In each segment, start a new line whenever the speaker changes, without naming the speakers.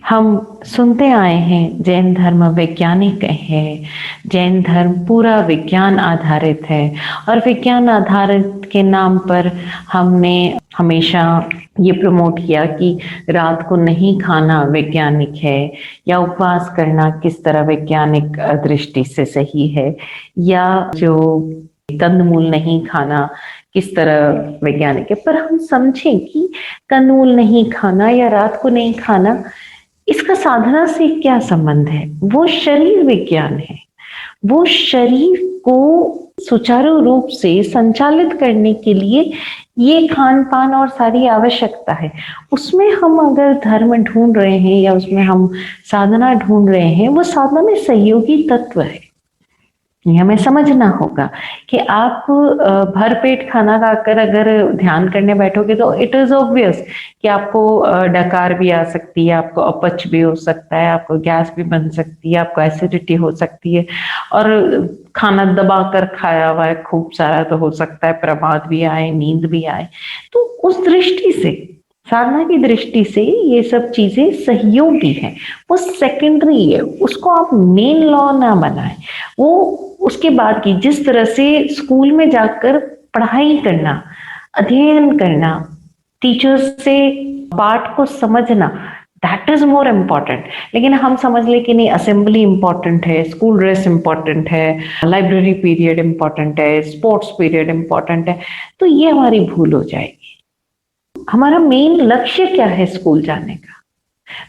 हम सुनते आए हैं जैन धर्म वैज्ञानिक है। जैन धर्म पूरा विज्ञान आधारित है और विज्ञान आधारित के नाम पर हमने हमेशा ये प्रमोट किया कि रात को नहीं खाना वैज्ञानिक है, या उपवास करना किस तरह वैज्ञानिक दृष्टि से सही है, या जो कंदमूल नहीं खाना किस तरह वैज्ञानिक है। पर हम समझें कि कंदमूल नहीं खाना या रात को नहीं खाना, इसका साधना से क्या संबंध है। वो शरीर विज्ञान है। वो शरीर को सुचारू रूप से संचालित करने के लिए ये खान पान और सारी आवश्यकता है। उसमें हम अगर धर्म ढूंढ रहे हैं या उसमें हम साधना ढूंढ रहे हैं, वो साधना में सहयोगी तत्व है। ये हमें समझना होगा कि आप भरपेट खाना खाकर अगर ध्यान करने बैठोगे तो इट इज ऑब्वियस कि आपको डकार भी आ सकती है, आपको अपच भी हो सकता है, आपको गैस भी बन सकती है, आपको एसिडिटी हो सकती है, और खाना दबा कर खाया हुआ है खूब सारा तो हो सकता है प्रमाद भी आए, नींद भी आए। तो उस दृष्टि से, साधना की दृष्टि से ये सब चीजें सहयोगी हैं। वो सेकेंडरी है, उसको आप मेन लॉ ना बनाएं। वो उसके बाद की, जिस तरह से स्कूल में जाकर पढ़ाई करना, अध्ययन करना, टीचर्स से पाठ को समझना, दैट इज मोर इम्पॉर्टेंट। लेकिन हम समझ ले कि नहीं, असेंबली इंपॉर्टेंट है, स्कूल ड्रेस इंपॉर्टेंट है, लाइब्रेरी पीरियड इंपॉर्टेंट है, स्पोर्ट्स पीरियड इंपॉर्टेंट है, तो ये हमारी भूल हो जाएगी। हमारा मेन लक्ष्य क्या है स्कूल जाने का?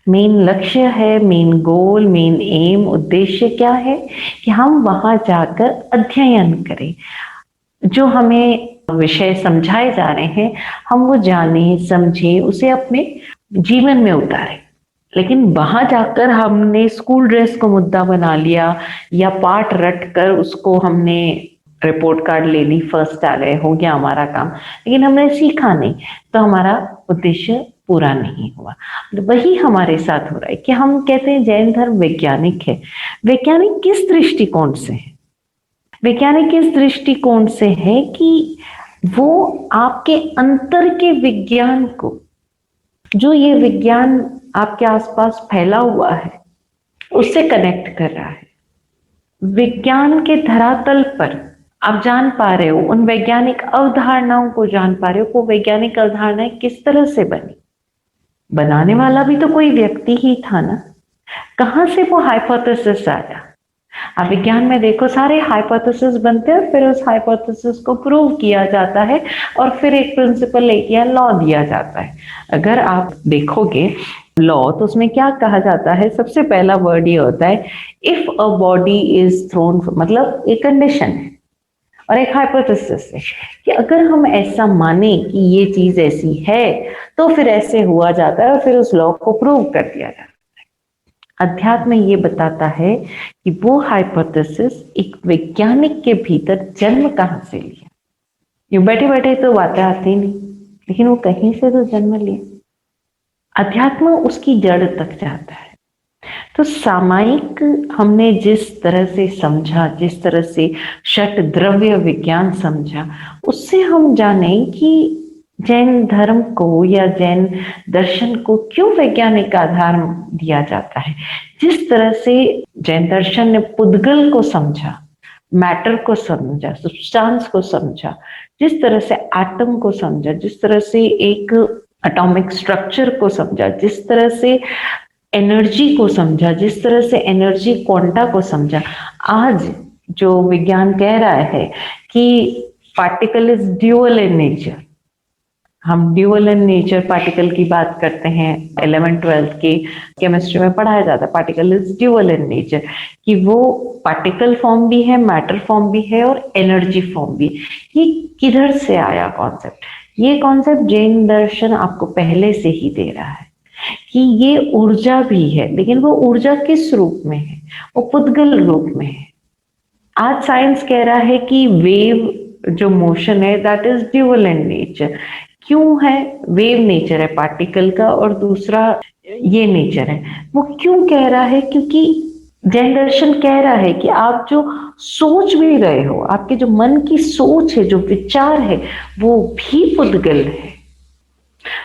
मेन लक्ष्य है, मेन गोल, मेन एम, उद्देश्य क्या है कि हम वहां जाकर अध्ययन करें। जो हमें विषय समझाए जा रहे हैं हम वो जाने, समझे, उसे अपने जीवन में उतारें। लेकिन वहां जाकर हमने स्कूल ड्रेस को मुद्दा बना लिया या पाठ रट कर उसको हमने रिपोर्ट कार्ड ले ली, फर्स्ट आ गए, हो गया हमारा काम, लेकिन हमने सीखा नहीं, तो हमारा उद्देश्य पूरा नहीं हुआ। वही हमारे साथ हो रहा है कि हम कहते हैं जैन धर्म वैज्ञानिक है। वैज्ञानिक किस दृष्टिकोण से है? वैज्ञानिक इस दृष्टिकोण से है कि वो आपके अंतर के विज्ञान को, जो ये विज्ञान आपके आसपास फैला हुआ है, उससे कनेक्ट कर रहा है। विज्ञान के धरातल पर आप जान पा रहे हो, उन वैज्ञानिक अवधारणाओं को जान पा रहे हो। वो वैज्ञानिक अवधारणाएं किस तरह से बनी? बनाने वाला भी तो कोई व्यक्ति ही था ना। कहां से वो हाइपोथेसिस आया? आप विज्ञान में देखो, सारे हाइपोथेसिस बनते हैं और फिर उस हाइपोथेसिस को प्रूव किया जाता है और फिर एक प्रिंसिपल, एक या लॉ दिया जाता है। अगर आप देखोगे लॉ, तो उसमें क्या कहा जाता है? सबसे पहला वर्ड ये होता है, if a body is throne, मतलब एक कंडीशन है और एक हाइपोथेसिस है कि अगर हम ऐसा माने कि ये चीज ऐसी है तो फिर ऐसे हुआ जाता है और फिर उस लॉ को प्रूव कर दिया जाता है। अध्यात्म ये बताता है कि वो हाइपोथेसिस एक वैज्ञानिक के भीतर जन्म कहां से लिया। यूं बैठे बैठे तो बातें आती नहीं, लेकिन वो कहीं से तो जन्म लिया। अध्यात्म उसकी जड़ तक जाता है। तो सामायिक हमने जिस तरह से समझा, जिस तरह से षट द्रव्य विज्ञान समझा, उससे हम जाने कि जैन धर्म को या जैन दर्शन को क्यों वैज्ञानिक आधार दिया जाता है। जिस तरह से जैन दर्शन ने पुद्गल को समझा, मैटर को समझा, सब्सटेंस को समझा, जिस तरह से एटम को समझा, जिस तरह से एक एटॉमिक स्ट्रक्चर को समझा, जिस तरह से एनर्जी को समझा, जिस तरह से एनर्जी क्वांटा को समझा, आज जो विज्ञान कह रहा है कि particle is dual in nature. हम ड्यूअल इन नेचर पार्टिकल की बात करते हैं, 11th-12th की केमिस्ट्री में पढ़ाया जाता है particle is dual in nature, कि वो पार्टिकल फॉर्म भी है, मैटर फॉर्म भी है और एनर्जी फॉर्म भी। ये किधर से आया कॉन्सेप्ट? ये कॉन्सेप्ट जैन दर्शन आपको पहले से ही दे रहा है कि ये ऊर्जा भी है, लेकिन वो ऊर्जा किस रूप में है? वो पुद्गल रूप में है। आज साइंस कह रहा है कि वेव जो मोशन है that is dual in nature. क्यों है? वेव नेचर है पार्टिकल का और दूसरा ये नेचर है। वो क्यों कह रहा है? क्योंकि जैन दर्शन कह रहा है कि आप जो सोच भी रहे हो, आपके जो मन की सोच है, जो विचार है, वो भी पुद्गल है।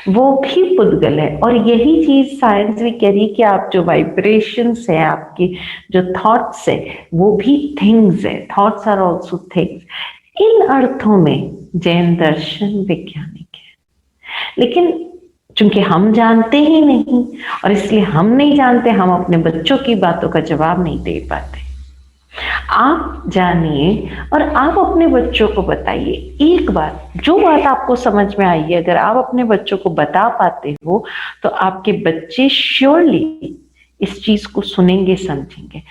वो भी पुद्गल है। और यही चीज साइंस भी कह रही है कि आप जो वाइब्रेशंस है, आपके जो थॉट्स है, वो भी थिंग्स है। Thoughts are also things. इन अर्थों में जैन दर्शन वैज्ञानिक है। लेकिन चूंकि हम जानते ही नहीं, और इसलिए हम नहीं जानते, हम अपने बच्चों की बातों का जवाब नहीं दे पाते। आप जानिए और आप अपने बच्चों को बताइए। एक बार जो बात आपको समझ में आई है, अगर आप अपने बच्चों को बता पाते हो, तो आपके बच्चे श्योरली इस चीज को सुनेंगे, समझेंगे।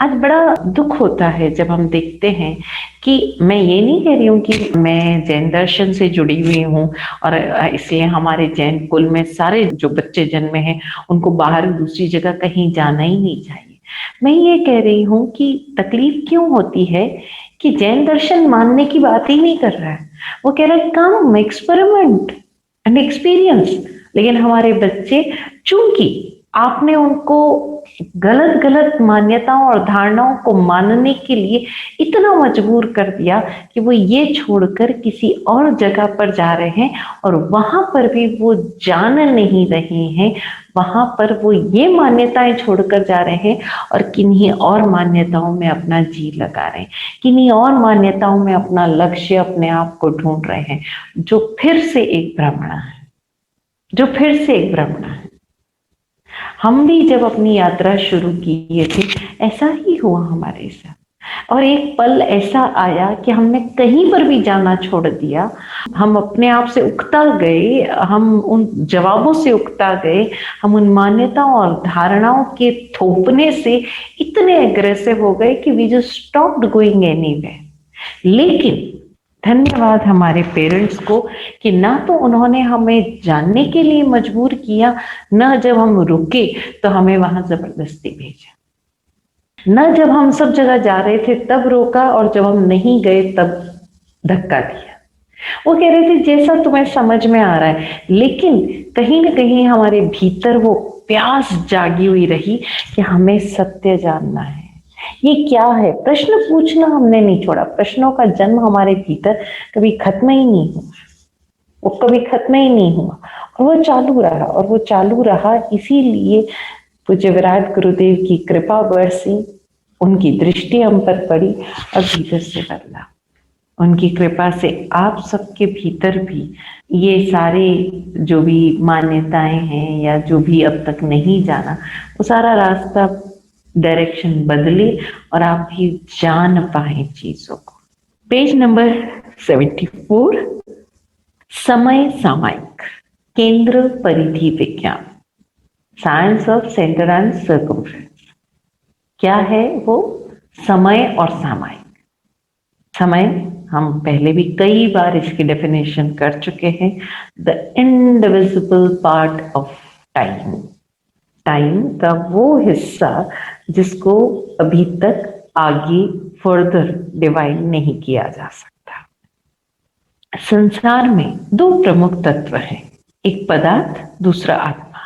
आज बड़ा दुख होता है जब हम देखते हैं कि, मैं ये नहीं कह रही हूँ कि मैं जैन दर्शन से जुड़ी हुई हूँ और इसलिए हमारे जैन कुल में सारे जो बच्चे जन्मे हैं उनको बाहर दूसरी जगह कहीं जाना ही नहीं चाहिए। मैं ये कह रही हूं कि तकलीफ क्यों होती है कि जैन दर्शन मानने की बात ही नहीं कर रहा है। वो कह रहा है कम एक्सपेरिमेंट एंड एक्सपीरियंस। लेकिन हमारे बच्चे, चूंकि आपने उनको गलत गलत मान्यताओं और धारणाओं को मानने के लिए इतना मजबूर कर दिया कि वो ये छोड़कर किसी और जगह पर जा रहे हैं, और वहां पर भी वो जान नहीं रहे हैं। वहां पर वो ये मान्यताएं छोड़कर जा रहे हैं और किन्हीं और मान्यताओं में अपना जी लगा रहे हैं, किन्हीं और मान्यताओं में अपना लक्ष्य, अपने आप को ढूंढ रहे हैं, जो फिर से एक भ्रमणा है, जो फिर से एक भ्रमणा है। हम भी जब अपनी यात्रा शुरू किए थे, ऐसा ही हुआ हमारे साथ। और एक पल ऐसा आया कि हमने कहीं पर भी जाना छोड़ दिया। हम अपने आप से उकता गए, हम उन जवाबों से उकता गए, हम उन मान्यताओं और धारणाओं के थोपने से इतने एग्रेसिव हो गए कि we just stopped going anywhere. लेकिन धन्यवाद हमारे पेरेंट्स को कि ना तो उन्होंने हमें जानने के लिए मजबूर किया, ना जब हम रुके तो हमें वहां जबरदस्ती भेजा, ना जब हम सब जगह जा रहे थे तब रोका, और जब हम नहीं गए तब धक्का दिया। वो कह रहे थे जैसा तुम्हें समझ में आ रहा है। लेकिन कहीं ना कहीं हमारे भीतर वो प्यास जागी हुई रही कि हमें सत्य जानना है। ये क्या है, प्रश्न पूछना हमने नहीं छोड़ा। प्रश्नों का जन्म हमारे भीतर कभी खत्म ही नहीं हुआ, वो कभी खत्म ही नहीं हुआ, और वो चालू रहा, और वो चालू रहा। इसीलिए पूज्य विराट गुरुदेव की कृपा बरसी, उनकी दृष्टि हम पर पड़ी और भीतर से बदला। उनकी कृपा से आप सबके भीतर भी ये सारे जो भी मान्यताएं हैं, या जो भी अब तक नहीं जाना, वो सारा रास्ता, डायरेक्शन बदले और आप भी जान पाए चीजों को। पेज नंबर 74, समय सामयिक केंद्र परिधि विज्ञान, science of centre and circumference. क्या है वो? समय और सामयिक। समय, हम पहले भी कई बार इसकी डेफिनेशन कर चुके हैं, the indivisible part of time. Time का वो हिस्सा जिसको अभी तक आगे फर्दर डिवाइड नहीं किया जा सकता। संसार में दो प्रमुख तत्व हैं, एक पदार्थ, दूसरा आत्मा।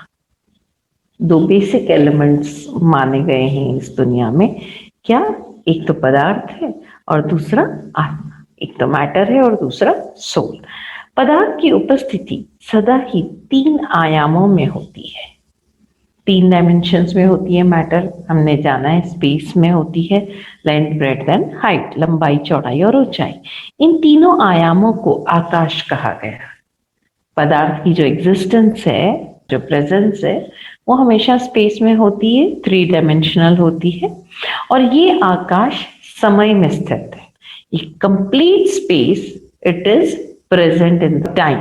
दो बेसिक एलिमेंट्स माने गए हैं इस दुनिया में। क्या? एक तो पदार्थ है और दूसरा आत्मा। एक तो मैटर है और दूसरा सोल। पदार्थ की उपस्थिति सदा ही 3 आयामों में होती है, 3 डायमेंशंस में होती है। मैटर हमने जाना है, स्पेस में होती है, लेंथ, ब्रेड्थ एंड हाइट, लंबाई, चौड़ाई और ऊंचाई। इन तीनों आयामों को आकाश कहा गया। पदार्थ की जो एग्जिस्टेंस है, जो प्रेजेंस है, वो हमेशा स्पेस में होती है, 3 डायमेंशनल होती है। और ये आकाश समय में स्थित है। ये complete space, it is present in time,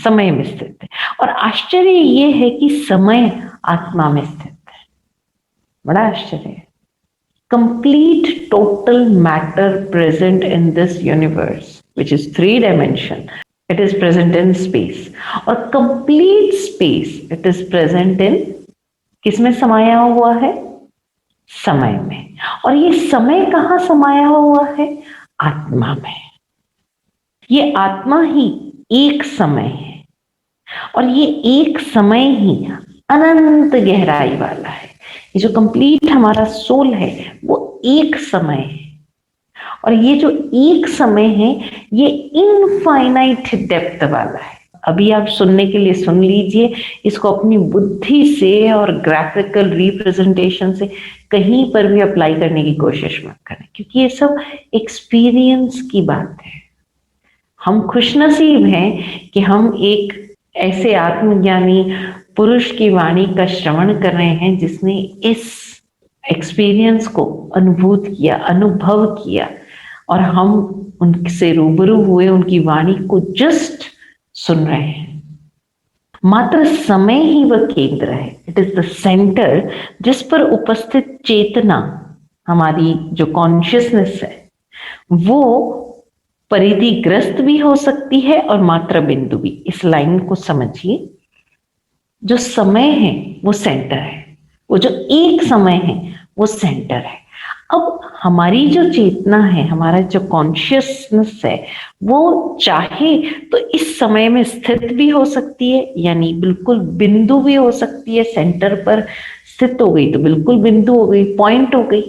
समय में स्थित है। और आश्चर्य ये है कि समय आत्मा में स्थित है। बड़ा आश्चर्य है। Complete total matter present in this universe which is 3 dimension, it is present in space. और complete space it is present in, किसमें समाया हुआ है? समय में। और ये समय कहाँ समाया हुआ है? आत्मा में। ये आत्मा ही एक समय है, और ये एक समय ही अनंत गहराई वाला है। ये जो कंप्लीट हमारा सोल है वो एक समय है, और ये जो एक समय है ये इनफाइनाइट डेप्थ वाला है। अभी आप सुनने के लिए सुन लीजिए, इसको अपनी बुद्धि से और ग्राफिकल रिप्रेजेंटेशन से कहीं पर भी अप्लाई करने की कोशिश मत करें, क्योंकि ये सब एक्सपीरियंस की बात है। हम खुशनसीब हैं कि हम एक ऐसे आत्मज्ञानी पुरुष की वाणी का श्रवण कर रहे हैं जिसने इस एक्सपीरियंस को अनुभूत किया, अनुभव किया, और हम उनसे रूबरू हुए, उनकी वाणी को जस्ट सुन रहे हैं। मात्र समय ही वह केंद्र है, इट इज द सेंटर जिस पर उपस्थित चेतना, हमारी जो कॉन्शियसनेस है, वो परिधिग्रस्त भी हो सकती है और मात्रा बिंदु भी। इस लाइन को समझिए, जो समय है वो सेंटर है, वो जो एक समय है वो सेंटर है। अब हमारी जो चेतना है, हमारा जो कॉन्शियसनेस है, वो चाहे तो इस समय में स्थित भी हो सकती है, यानी बिल्कुल बिंदु भी हो सकती है, सेंटर पर स्थित हो गई तो बिल्कुल बिंदु हो गई, पॉइंट हो गई।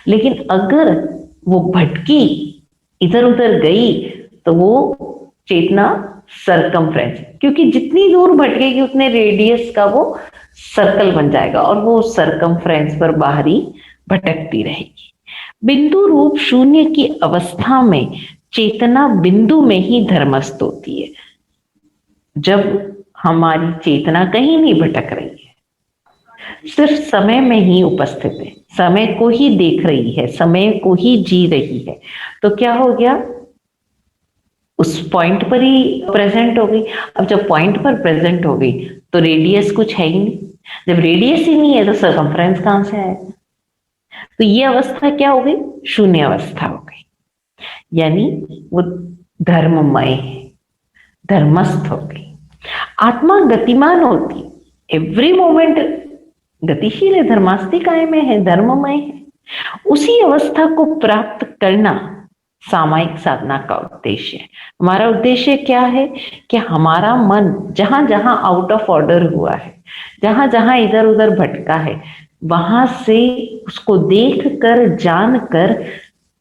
लेकिन अगर वो भटकी, इधर उधर गई, तो वो चेतना सरकमफ्रेंस, क्योंकि जितनी दूर भटकेगी उतने रेडियस का वो सर्कल बन जाएगा और वो सरकमफ्रेंस पर बाहरी भटकती रहेगी। बिंदु रूप शून्य की अवस्था में चेतना बिंदु में ही धर्मस्थ होती है। जब हमारी चेतना कहीं नहीं भटक रही है, सिर्फ समय में ही उपस्थित है, समय को ही देख रही है, समय को ही जी रही है, तो क्या हो गया, उस पॉइंट पर ही प्रेजेंट हो गई। अब जब पॉइंट पर प्रेजेंट हो गई तो रेडियस कुछ है ही नहीं। जब रेडियस ही नहीं है तो सरकमफ्रेंस कहां से आएगा? तो ये अवस्था क्या हो गई? शून्य अवस्था हो गई, यानी वो धर्ममय है, धर्मस्थ हो गई। आत्मा गतिमान होती, एवरी मोमेंट गतिशील है, धर्मास्तिकाय में है, धर्ममय है। उसी अवस्था को प्राप्त करना सामायिक साधना का उद्देश्य है। हमारा उद्देश्य क्या है कि हमारा मन जहां जहां आउट ऑफ ऑर्डर हुआ है, जहां जहां इधर उधर भटका है, वहां से उसको देख कर, जान कर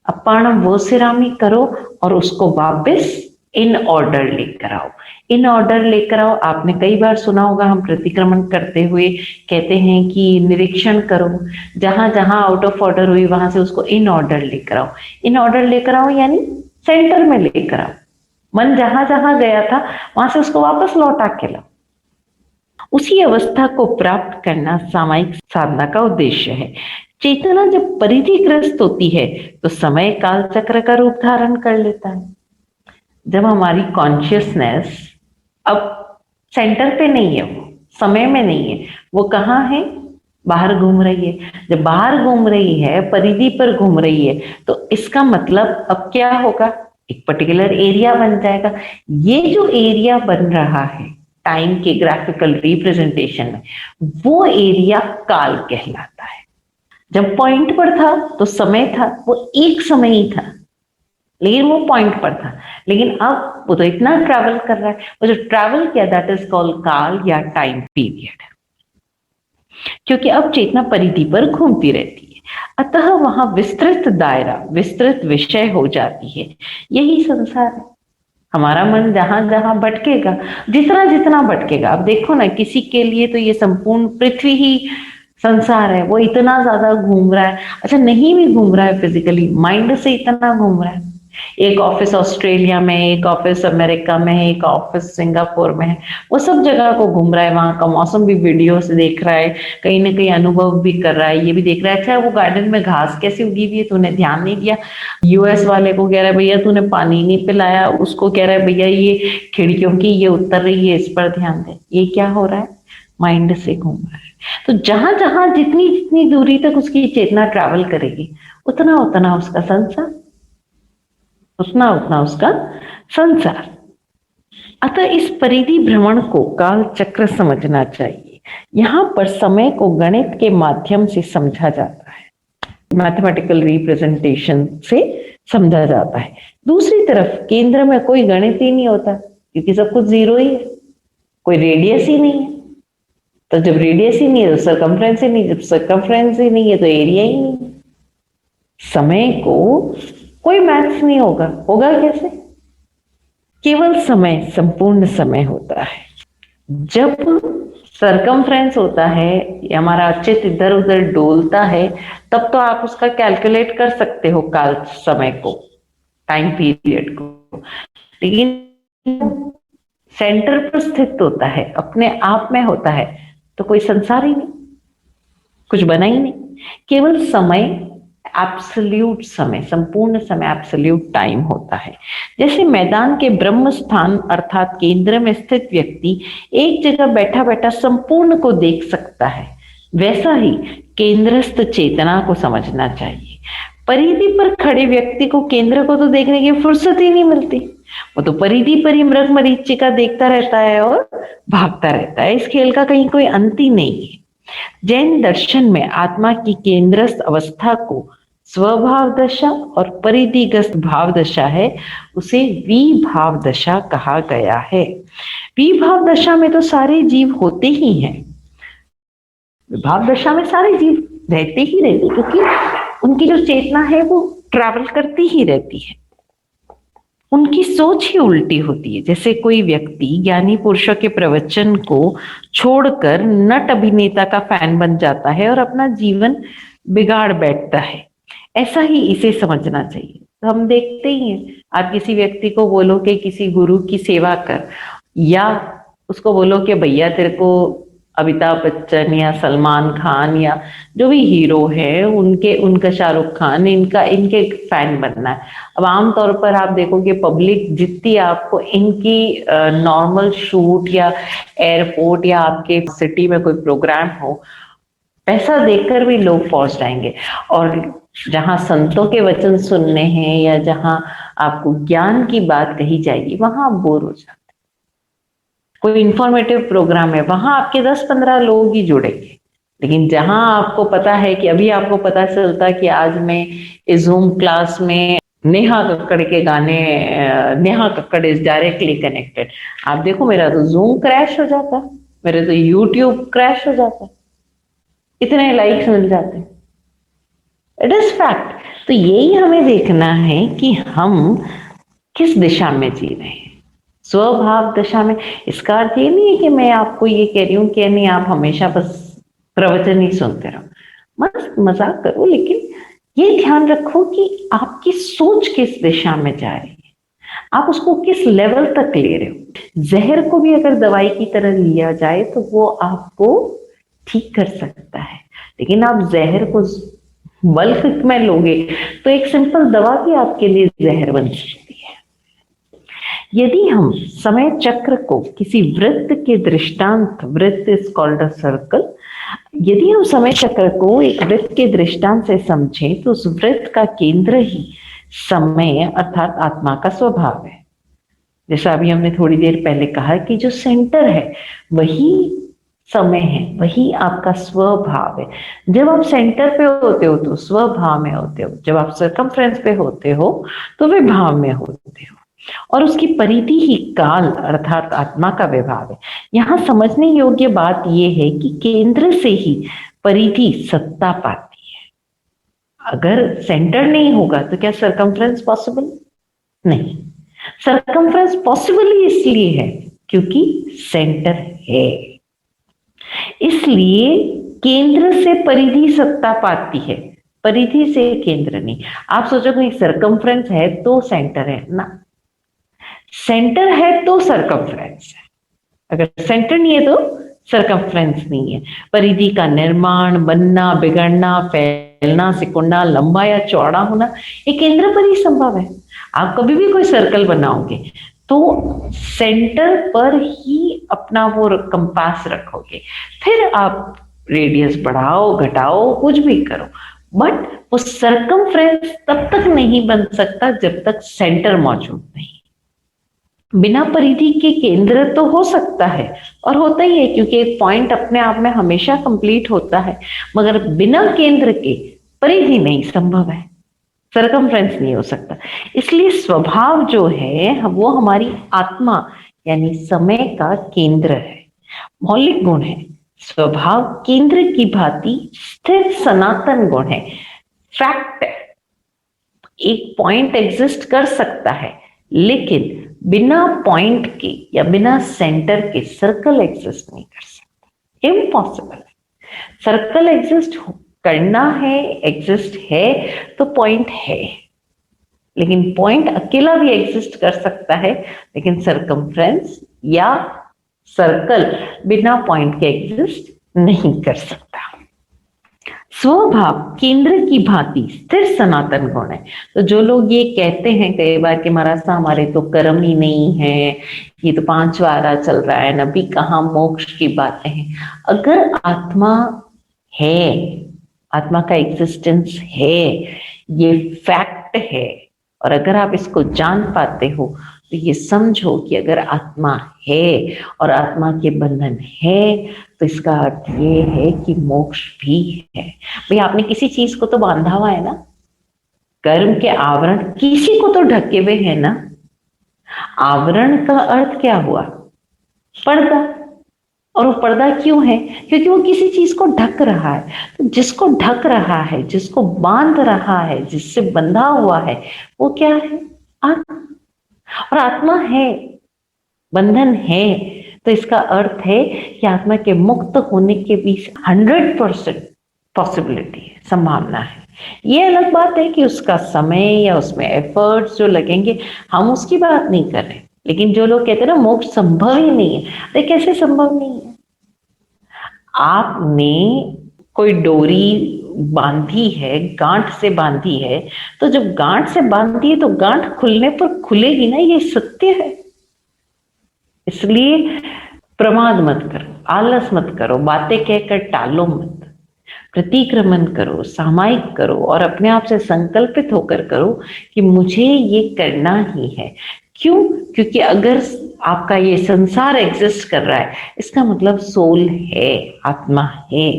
अपाण वो सिरामी करो और उसको वापस इन ऑर्डर लेकर आओ। इन ऑर्डर लेकर आओ, आपने कई बार सुना होगा, हम प्रतिक्रमण करते हुए कहते हैं कि निरीक्षण करो, जहां जहां आउट ऑफ ऑर्डर हुई वहां से उसको इन ऑर्डर लेकर आओ। इन ऑर्डर लेकर आओ यानी सेंटर में लेकर आओ। मन जहां जहां गया था वहां से उसको वापस लौटा के लाओ। उसी अवस्था को प्राप्त करना सामायिक साधना का उद्देश्य है। चेतना जब परिधिग्रस्त होती है तो समय काल चक्र का रूप धारण कर लेता है। जब हमारी कॉन्शियसनेस अब सेंटर पे नहीं है, वो समय में नहीं है, वो कहाँ है? बाहर घूम रही है। जब बाहर घूम रही है, परिधि पर घूम रही है, तो इसका मतलब अब क्या होगा? एक पर्टिकुलर एरिया बन जाएगा। ये जो एरिया बन रहा है टाइम के ग्राफिकल रिप्रेजेंटेशन में, वो एरिया काल कहलाता है। जब पॉइंट पर था तो समय था, वो एक समय ही था, लेकिन वो पॉइंट पर था। लेकिन अब वो तो इतना ट्रैवल कर रहा है, वो जो ट्रैवल किया दैट इज कॉल्ड काल या टाइम पीरियड, क्योंकि अब चेतना परिधि पर घूमती रहती है। अतः वहां विस्तृत दायरा, विस्तृत विषय हो जाती है। यही संसार है। हमारा मन जहां जहां भटकेगा, जितना जितना भटकेगा, अब देखो ना, किसी के लिए तो ये संपूर्ण पृथ्वी ही संसार है, वो इतना ज्यादा घूम रहा है। अच्छा, नहीं भी घूम रहा है फिजिकली, माइंड से इतना घूम रहा है। एक ऑफिस ऑस्ट्रेलिया में, एक ऑफिस अमेरिका में है, एक ऑफिस सिंगापुर में है, वो सब जगह को घूम रहा है। वहां का मौसम भी वीडियो से देख रहा है, कहीं ना कहीं अनुभव भी कर रहा है, ये भी देख रहा है अच्छा वो गार्डन में घास कैसे उगी हुई है, तूने ध्यान नहीं दिया। यूएस वाले को कह रहा है भैया तूने पानी नहीं पिलाया, उसको कह रहा है भैया ये खिड़कियों की ये उतर रही है, इस पर ध्यान दे। ये क्या हो रहा है? माइंड से घूम रहा है। तो जहां जहां जितनी जितनी दूरी तक उसकी चेतना ट्रैवल करेगी, उतना उतना उसका संसार, उतना उतना उसका संसार। अतः इस परिधि भ्रमण को काल चक्र समझना चाहिए। यहां पर समय को गणित के माध्यम से समझा जाता है, मैथमेटिकल रिप्रेजेंटेशन से समझा जाता है। दूसरी तरफ केंद्र में कोई गणित ही नहीं होता, क्योंकि सब कुछ जीरो ही है, कोई रेडियस ही नहीं है। तो जब रेडियस ही नहीं है तो सरकमफ्रेंस ही नहीं, जब सरकमफ्रेंस ही नहीं है तो एरिया ही नहीं है। समय को कोई मैथ्स नहीं होगा, होगा कैसे? केवल समय संपूर्ण समय होता है। जब सरकमफ्रेंस होता है या हमारा चित्त इधर उधर डोलता है, तब तो आप उसका कैलकुलेट कर सकते हो काल समय को, टाइम पीरियड को। लेकिन सेंटर पर स्थित होता है, अपने आप में होता है, तो कोई संसार ही नहीं, कुछ बना ही नहीं। केवल समय, एब्सोल्यूट समय, संपूर्ण समय, एब्सोल्यूट टाइम होता है। जैसे मैदान के ब्रह्म स्थान अर्थात केंद्र में स्थित व्यक्ति एक जगह बैठा बैठा संपूर्ण को देख सकता है, वैसा ही केंद्रस्थ चेतना को समझना चाहिए। परिधि पर खड़े व्यक्ति को केंद्र को तो देखने की फुर्सत ही नहीं मिलती। वो तो परिधि पर ही मृग मरीचिका देखता रहता है और भागता रहता है। इस खेल का कहीं कोई अंत ही नहीं है। जैन दर्शन में आत्मा की केंद्रस्थ अवस्था को स्वभाव दशा और परिधिगत भाव दशा है, उसे विभाव दशा कहा गया है। विभाव दशा में तो सारे जीव होते ही हैं। विभाव दशा में सारे जीव रहते ही रहते, क्योंकि उनकी जो चेतना है वो ट्रैवल करती ही रहती है। उनकी सोच ही उल्टी होती है। जैसे कोई व्यक्ति ज्ञानी पुरुषों के प्रवचन को छोड़कर नट अभिनेता का फैन बन जाता है और अपना जीवन बिगाड़ बैठता है, ऐसा ही इसे समझना चाहिए। तो हम देखते ही हैं, आप किसी व्यक्ति को बोलो कि किसी गुरु की सेवा कर, या उसको बोलो कि भैया तेरे को अमिताभ बच्चन या सलमान खान या जो भी हीरो है उनका शाहरुख खान इनके फैन बनना है। अब आमतौर पर आप देखोगे पब्लिक जितनी आपको इनकी नॉर्मल शूट या एयरपोर्ट या आपके सिटी में कोई प्रोग्राम हो, पैसा देकर भी लोग पहुंच जाएंगे। और जहां संतों के वचन सुनने हैं या जहां आपको ज्ञान की बात कही जाएगी, वहां आप बोर हो जाते। कोई इंफॉर्मेटिव प्रोग्राम है, वहां आपके 10-15 लोग ही जुड़ेंगे। लेकिन जहां आपको पता है कि अभी आपको पता चलता कि आज मैं इस जूम क्लास में नेहा कक्कड़ के गाने, Neha Kakkar is directly connected, आप देखो मेरा तो जूम क्रैश हो जाता, मेरे तो यूट्यूब क्रैश हो जाता, इतने लाइक्स मिल जाते। It is fact. तो यही हमें देखना है कि हम किस दिशा में जी रहे हैं, स्वभाव दशा में। इसका अर्थ ये नहीं है कि मैं आपको ये कह रही हूँ कि नहीं आप हमेशा बस प्रवचन ही सुनते रहो, मस्त मजाक करो, लेकिन ये ध्यान रखो कि आपकी सोच किस दिशा में जा रही है, आप उसको किस लेवल तक ले रहे हो। जहर को भी अगर दवाई की तरह लिया जाए तो वो आपको ठीक कर सकता है, लेकिन आप जहर को बल्क में लोगे तो एक सिंपल दवा भी आपके लिए जहर बन सकती है। यदि हम समय चक्र को किसी वृत्त के दृष्टांत, वृत्त इज कॉल्ड अ सर्कल, यदि हम समय चक्र को एक वृत्त के दृष्टांत से समझें तो उस वृत्त का केंद्र ही समय अर्थात आत्मा का स्वभाव है। जैसा अभी हमने थोड़ी देर पहले कहा कि जो सेंटर है वही समय है, वही आपका स्वभाव है। जब आप सेंटर पे होते हो तो स्वभाव में होते हो, जब आप सर्कमफ्रेंस पे होते हो तो विभाव में होते हो। और उसकी परिधि ही काल अर्थात आत्मा का विभाव है। यहाँ समझने योग्य बात यह है कि केंद्र से ही परिधि सत्ता पाती है। अगर सेंटर नहीं होगा तो क्या सरकमफ्रेंस पॉसिबल? नहीं। सरकमफ्रेंस पॉसिबल ही इसलिए है क्योंकि सेंटर है। इसलिए केंद्र से परिधि सत्ता पाती है, परिधि से केंद्र नहीं। आप सोचोगे सरकमफ्रेंस है तो सेंटर है ना, सेंटर है तो सरकमफ्रेंस है। अगर सेंटर नहीं है तो सरकमफ्रेंस नहीं है। परिधि का निर्माण, बनना, बिगड़ना, फैलना, सिकुड़ना, लंबा या चौड़ा होना ये केंद्र पर ही संभव है। आप कभी भी कोई सर्कल बनाओगे तो सेंटर पर ही अपना वो कंपास रखोगे, फिर आप रेडियस बढ़ाओ घटाओ कुछ भी करो, बट वो सरकमफ्रेंस तब तक नहीं बन सकता जब तक सेंटर मौजूद नहीं। बिना परिधि के केंद्र तो हो सकता है और होता ही है, क्योंकि एक पॉइंट अपने आप में हमेशा कंप्लीट होता है, मगर बिना केंद्र के परिधि नहीं संभव है, सरकमफ्रेंस नहीं हो सकता। इसलिए स्वभाव जो है वो हमारी आत्मा यानी समय का केंद्र है, मौलिक गुण है। स्वभाव केंद्र की भांति स्थिर सनातन गुण है, फैक्ट है। एक पॉइंट एग्जिस्ट कर सकता है लेकिन बिना पॉइंट के या बिना सेंटर के सर्कल एग्जिस्ट नहीं कर सकता, इम्पॉसिबल है। सर्कल एग्जिस्ट करना है, एग्जिस्ट है तो पॉइंट है, लेकिन पॉइंट अकेला भी एग्जिस्ट कर सकता है, लेकिन सरकमफ्रेंस या सर्कल बिना पॉइंट के एग्जिस्ट नहीं कर सकता। स्वभाव केंद्र की भांति स्थिर सनातन गुण है। तो जो लोग ये कहते हैं कई बार कि महाराज साहब हमारे तो कर्म ही नहीं है, ये तो 5 वारा चल रहा है, नबी कहाँ मोक्ष की बातें हैं। अगर आत्मा है, आत्मा का एग्जिस्टेंस है, ये फैक्ट है, और अगर आप इसको जान पाते हो तो ये समझो कि अगर आत्मा है और आत्मा के बंधन है तो इसका अर्थ ये है कि मोक्ष भी है। भाई आपने किसी चीज को तो बांधा हुआ है ना, कर्म के आवरण किसी को तो ढके हुए है ना। आवरण का अर्थ क्या हुआ? पर्दा। और वो पर्दा क्यों है? क्योंकि वो किसी चीज को ढक रहा है। तो जिसको ढक रहा है, जिसको बांध रहा है, जिससे बंधा हुआ है, वो क्या है? आत्मा। और आत्मा है, बंधन है, तो इसका अर्थ है कि आत्मा के मुक्त होने के भी 100% पॉसिबिलिटी है, संभावना है। ये अलग बात है कि उसका समय या उसमें एफर्ट्स जो लगेंगे, हम उसकी बात नहीं कर रहे। लेकिन जो लोग कहते हैं ना मोक्ष संभव ही नहीं है, तो कैसे संभव नहीं है? आपने कोई डोरी बांधी है, गांठ से बांधी है, तो जब गांठ से बांधी है तो गांठ खुलने पर खुलेगी ना, ये सत्य है। इसलिए प्रमाद मत करो, आलस मत करो, बातें कहकर टालो मत, प्रतिक्रमण करो, सामायिक करो और अपने आप से संकल्पित होकर करो कि मुझे ये करना ही है। क्यों? क्योंकि अगर आपका ये संसार एग्जिस्ट कर रहा है, इसका मतलब सोल है, आत्मा है।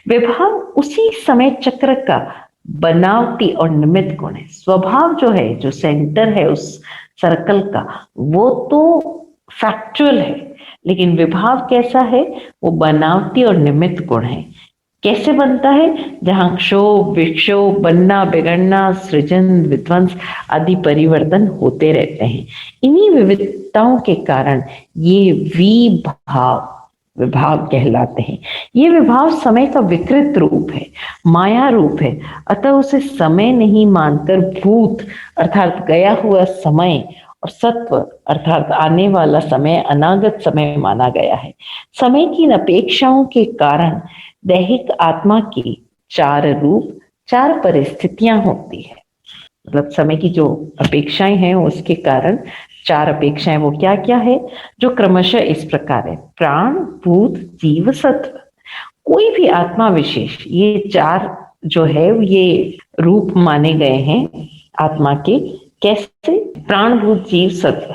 विभाव उसी समय चक्र का बनावटी और निमित्त गुण है। स्वभाव जो है, जो सेंटर है उस सर्कल का, वो तो फैक्चुअल है, लेकिन विभाव कैसा है? वो बनावटी और निमित्त गुण है। कैसे बनता है? जहां क्षोभ, विक्षोभ, बनना, बिगड़ना, सृजन, विध्वंस आदि परिवर्तन होते रहते हैं। इन्हीं विविधताओं के कारण ये विभाव विभाव कहलाते हैं। ये विभाव समय का विकृत रूप है, माया रूप है। अतः उसे समय नहीं मानकर भूत अर्थात गया हुआ समय और सत्व अर्थात आने वाला समय, अनागत समय माना गया है। समय की अपेक्षाओं के कारण दैहिक आत्मा की 4 रूप, 4 परिस्थितियां होती है। मतलब समय की जो अपेक्षाएं हैं उसके कारण 4 अपेक्षाएं, वो क्या क्या है? जो क्रमशः इस प्रकार है: प्राण, भूत, जीव, सत्व। कोई भी आत्मा विशेष, ये 4 जो है ये रूप माने गए हैं आत्मा के। कैसे? प्राण, भूत, जीव, सत्व।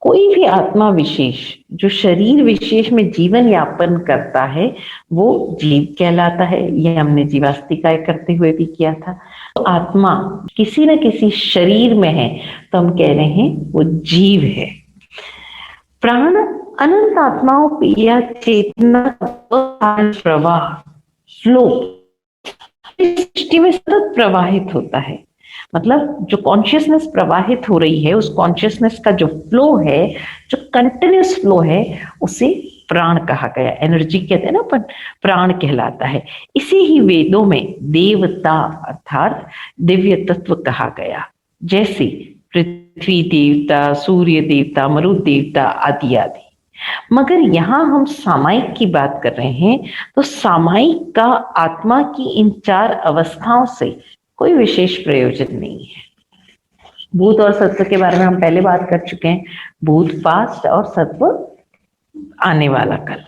कोई भी आत्मा विशेष जो शरीर विशेष में जीवन यापन करता है वो जीव कहलाता है। यह हमने जीवास्तिकाय करते हुए भी किया था। तो आत्मा किसी न किसी शरीर में है तो हम कह रहे हैं वो जीव है। प्राण अनंत आत्माओं पे या चेतना प्रवाह, फ्लो सृष्टि में सतत प्रवाहित होता है। मतलब जो कॉन्शियसनेस प्रवाहित हो रही है, उस कॉन्शियसनेस का जो फ्लो है, जो कंटिन्यूस फ्लो है, उसे प्राण कहा गया। एनर्जी कहते हैं ना, पर प्राण कहलाता है। इसे ही वेदों में देवता अर्थात दिव्य तत्व कहा गया, जैसे पृथ्वी देवता, सूर्य देवता, मरुत देवता आदि आदि। मगर यहां हम सामायिक की बात कर रहे हैं, तो सामायिक का आत्मा की इन 4 अवस्थाओं से कोई विशेष प्रयोजन नहीं है। भूत और सत्व के बारे में हम पहले बात कर चुके हैं। भूत पास्ट और सत्व आने वाला कल।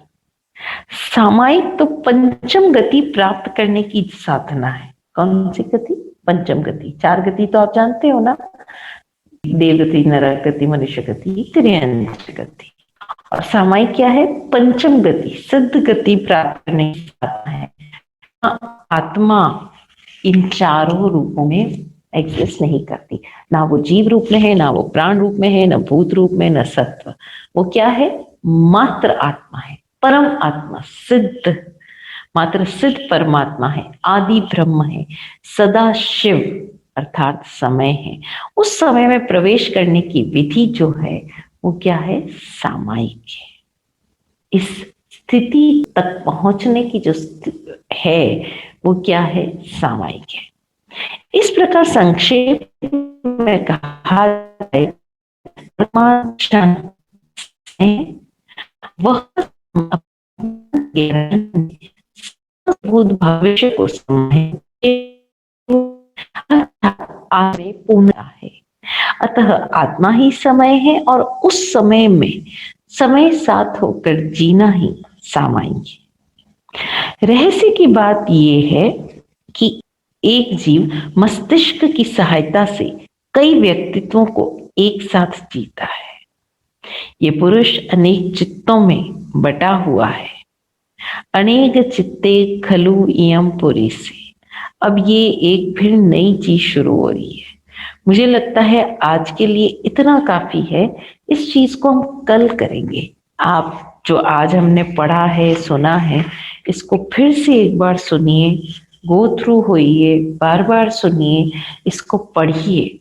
सामायिक तो पंचम गति प्राप्त करने की साधना है। कौन सी गति? पंचम गति। 4 गति तो आप जानते हो ना, देवगति, नरक गति, मनुष्य गति, तिर्यंत गति। और सामायिक क्या है? पंचम गति, सिद्ध गति प्राप्त करने की साधना है। आत्मा इन 4 रूपों में एग्जिस्ट नहीं करती। ना वो जीव रूप में है, ना वो प्राण रूप में है, ना भूत रूप में, ना सत्व। वो क्या है? मात्र आत्मा है, परम आत्मा, सिद्ध, मात्र सिद्ध परमात्मा है, आदि ब्रह्म है, सदा शिव, अर्थात समय है। उस समय में प्रवेश करने की विधि जो है वो क्या है, सामायिक है। इस स्थिति तक पहुंचने की जो है वो क्या है, सामायिक है। इस प्रकार संक्षेप में कहा जाए, क्षण है वह भूत भविष्य को आगे पूर्ण है। अतः आत्मा ही समय है और उस समय में समय साथ होकर जीना ही सामायिक है। रहस्य की बात यह है कि एक जीव मस्तिष्क की सहायता से कई व्यक्तित्वों को एक साथ जीता है। ये पुरुष अनेक चित्तों में बटा हुआ है। अनेक चित्ते खलु इयम पुरी से। अब ये एक फिर नई चीज शुरू हो रही है। मुझे लगता है आज के लिए इतना काफी है। इस चीज को हम कल करेंगे। आप जो आज हमने पढ़ा है, सुना है, इसको फिर से एक बार सुनिए, गो थ्रू होइए, बार बार सुनिए, इसको पढ़िए,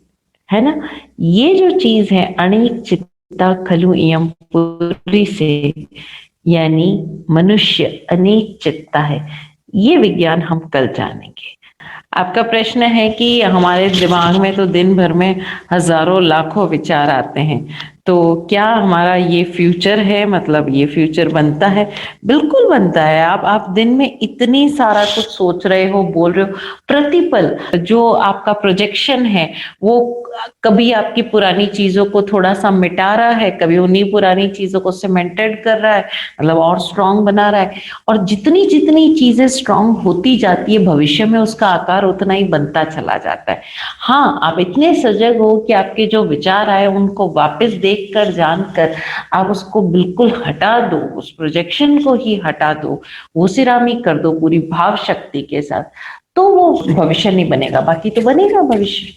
है ना। ये जो चीज है अनेक चित्ता खलु इयम पुरी से, यानी मनुष्य अनेक चित्ता है, ये विज्ञान हम कल जानेंगे। आपका प्रश्न है कि हमारे दिमाग में तो दिन भर में हजारों लाखों विचार आते हैं, तो क्या हमारा ये फ्यूचर है, मतलब ये फ्यूचर बनता है? बिल्कुल बनता है। आप दिन में इतनी सारा कुछ सोच रहे हो, बोल रहे हो, प्रतिपल जो आपका प्रोजेक्शन है वो कभी आपकी पुरानी चीजों को थोड़ा सा मिटा रहा है, कभी उन्हीं पुरानी चीजों को सीमेंटेड कर रहा है, मतलब और स्ट्रांग बना रहा है। और जितनी जितनी चीजें स्ट्रांग होती जाती है भविष्य में उसका आकार उतना ही बनता चला जाता है। हाँ, आप इतने सजग हो कि आपके जो विचार आए उनको वापस देखकर, जानकर आप उसको बिल्कुल हटा दो, उस प्रोजेक्शन को ही हटा दो, वो सिरामी कर दो पूरी भाव शक्ति के साथ, तो वो भविष्य नहीं बनेगा। बाकी तो बनेगा भविष्य।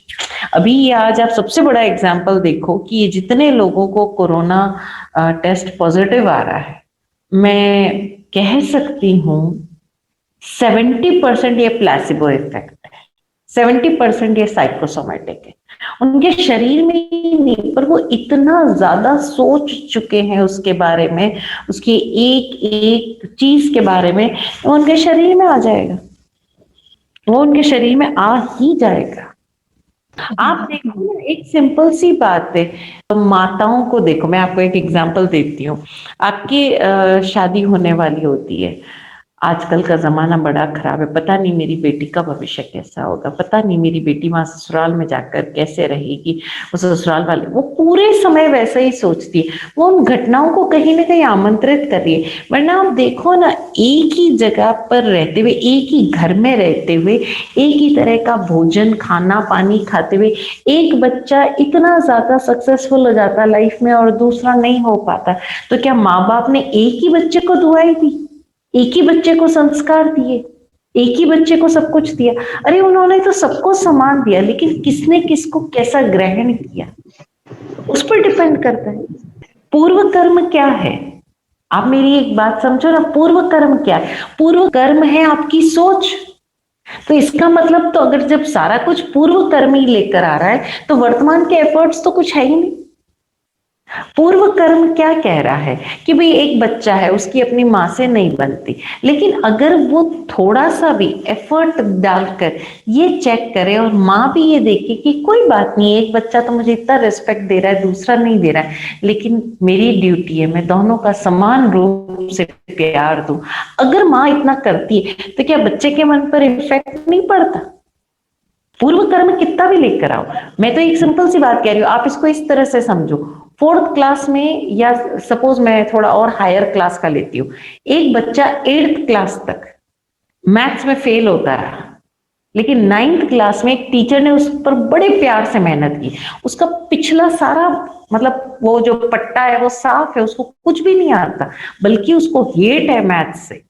अभी ये आज आप सबसे बड़ा एग्जाम्पल देखो कि ये जितने लोगों को कोरोना टेस्ट पॉजिटिव आ रहा है, मैं कह सकती हूँ 70% ये प्लेसिबो इफेक्ट है, 70% ये साइकोसोमेटिक है। उनके शरीर में ही नहीं, पर वो इतना ज्यादा सोच चुके हैं उसके बारे में, उसकी एक एक चीज के बारे में, वो उनके शरीर में आ जाएगा, वो उनके शरीर में आ ही जाएगा। आप देखो ना, एक सिंपल सी बात है, माताओं को देखो, मैं आपको एक एग्जांपल देती हूँ। आपकी शादी होने वाली होती है, आजकल का जमाना बड़ा खराब है, पता नहीं मेरी बेटी का भविष्य कैसा होगा, पता नहीं मेरी बेटी वहां ससुराल में जाकर कैसे रहेगी, वो ससुराल वाले, वो पूरे समय वैसा ही सोचती है, वो उन घटनाओं को कहीं ना कहीं आमंत्रित कर रही है। वरना आप देखो ना, एक ही जगह पर रहते हुए, एक ही घर में रहते हुए, एक ही तरह का भोजन, खाना पानी खाते हुए एक बच्चा इतना ज्यादा सक्सेसफुल हो जाता है लाइफ में और दूसरा नहीं हो पाता, तो क्या माँ बाप ने एक ही बच्चे को दुआई दी, एक ही बच्चे को संस्कार दिए, एक ही बच्चे को सब कुछ दिया? अरे उन्होंने तो सबको समान दिया, लेकिन किसने किसको कैसा ग्रहण किया उस पर डिपेंड करता है। पूर्व कर्म क्या है? आप मेरी एक बात समझो ना, पूर्व कर्म क्या है? पूर्व कर्म है आपकी सोच। तो इसका मतलब तो अगर जब सारा कुछ पूर्व कर्म ही लेकर आ रहा है तो वर्तमान के एफर्ट्स तो कुछ है ही नहीं। पूर्व कर्म क्या कह रहा है कि भाई एक बच्चा है, उसकी अपनी माँ से नहीं बनती, लेकिन अगर वो थोड़ा सा भी एफर्ट डालकर ये चेक करे और माँ भी ये देखे कि कोई बात नहीं, एक बच्चा तो मुझे इतना रिस्पेक्ट दे रहा है, दूसरा नहीं दे रहा है, लेकिन मेरी ड्यूटी है मैं दोनों का समान रूप से प्यार दूं। अगर माँ इतना करती है तो क्या बच्चे के मन पर इफेक्ट नहीं पड़ता? पूर्व कर्म कितना भी लेकर आओ। मैं तो एक सिंपल सी बात कह रही हूँ, आप इसको इस तरह से समझो। फोर्थ क्लास में, या सपोज मैं थोड़ा और हायर क्लास का लेती हूँ, एक बच्चा 8th क्लास तक मैथ्स में फेल होता रहा, लेकिन 9th क्लास में एक टीचर ने उस पर बड़े प्यार से मेहनत की, उसका पिछला सारा, मतलब वो जो पट्टा है वो साफ है, उसको कुछ भी नहीं आता, बल्कि उसको हेट है मैथ्स से,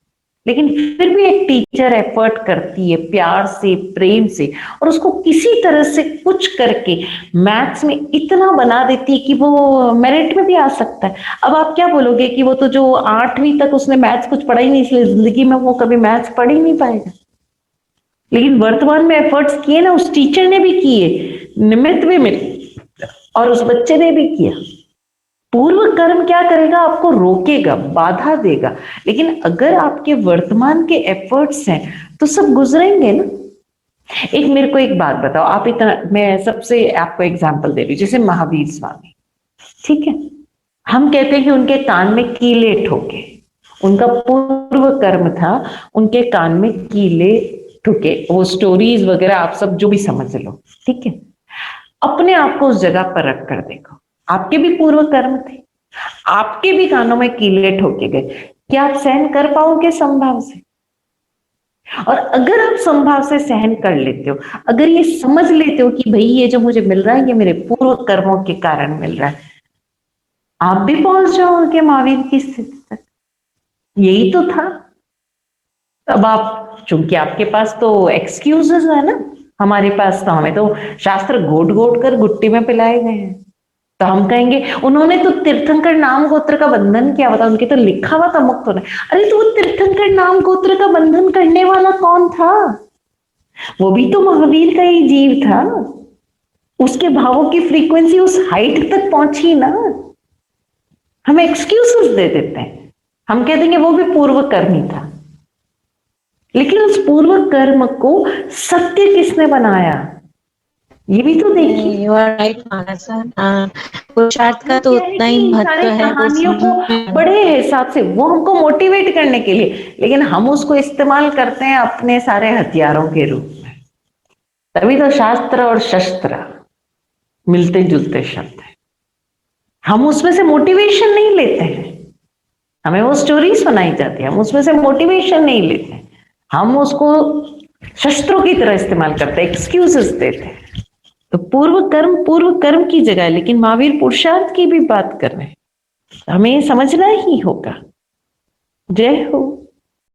लेकिन फिर भी एक टीचर एफर्ट करती है प्यार से, प्रेम से, और उसको किसी तरह से कुछ करके मैथ्स में इतना बना देती है कि वो मेरिट में भी आ सकता है। अब आप क्या बोलोगे कि वो तो जो 8वीं तक उसने मैथ्स कुछ पढ़ा ही नहीं, इसलिए जिंदगी में वो कभी मैथ्स पढ़ ही नहीं पाएगा? लेकिन वर्तमान में एफर्ट्स किए ना, उस टीचर ने भी किए, निमित्त भी मिले और उस बच्चे ने भी किया। पूर्व कर्म क्या करेगा? आपको रोकेगा, बाधा देगा। लेकिन अगर आपके वर्तमान के एफर्ट्स हैं तो सब गुजरेंगे ना। एक मेरे को एक बात बताओ, आप इतना, मैं सबसे आपको एग्जांपल दे रही हूँ, जैसे महावीर स्वामी, ठीक है, हम कहते हैं कि उनके कान में कीले ठोके, उनका पूर्व कर्म था, उनके कान में कीले ठुके, वो स्टोरीज वगैरह आप सब जो भी समझ लो, ठीक है। अपने आप को उस जगह पर रख कर देखो, आपके भी पूर्व कर्म थे, आपके भी कानों में कीले ठोके गए, क्या आप सहन कर पाओगे संभाव से? और अगर आप संभाव से सहन कर लेते हो, अगर ये समझ लेते हो कि भाई ये जो मुझे मिल रहा है ये मेरे पूर्व कर्मों के कारण मिल रहा है, आप भी पहुंच जाओगे महावीर की स्थिति तक। यही तो था। अब आप, चूंकि आपके पास तो एक्सक्यूजेस है ना, हमारे पास तो, हमें तो शास्त्र घोट घोट कर गुट्टी में पिलाए गए हैं। तो हम कहेंगे उन्होंने तो तीर्थंकर नाम गोत्र का बंधन किया हुआ था, उनके तो लिखा हुआ था मुक्त होने। अरे तो वो तीर्थंकर नाम गोत्र का बंधन करने वाला कौन था? वो भी तो महावीर का ही जीव था। उसके भावों की फ्रीक्वेंसी उस हाइट तक पहुंची ना। हम एक्सक्यूजेस दे देते हैं, हम कह देंगे वो भी पूर्व कर्मी था। लेकिन उस पूर्व कर्म को सत्य किसने बनाया, ये भी तो देखिए।
यू आर राइट मानसा। पुरुषार्थ का
हम
तो
क्या है
उतना
कि
ही
इन
महत्व
सारे
है, वो
कहानियों को
समझ।
बड़े हिसाब से, वो हमको मोटिवेट करने के लिए, लेकिन हम उसको इस्तेमाल करते हैं अपने सारे हथियारों के रूप में। तभी तो शास्त्र और शस्त्र मिलते जुलते शब्द है। हम उसमें से मोटिवेशन नहीं लेते हैं, हमें वो स्टोरी सुनाई जाती है, हम उसमें से मोटिवेशन नहीं लेते हैं, हम उसको शस्त्रों की तरह इस्तेमाल करते हैं, एक्सक्यूजेस देते हैं। तो पूर्व कर्म की जगह है, लेकिन महावीर पुरुषार्थ की भी बात कर रहे हैं, हमें समझना ही होगा। जय हो।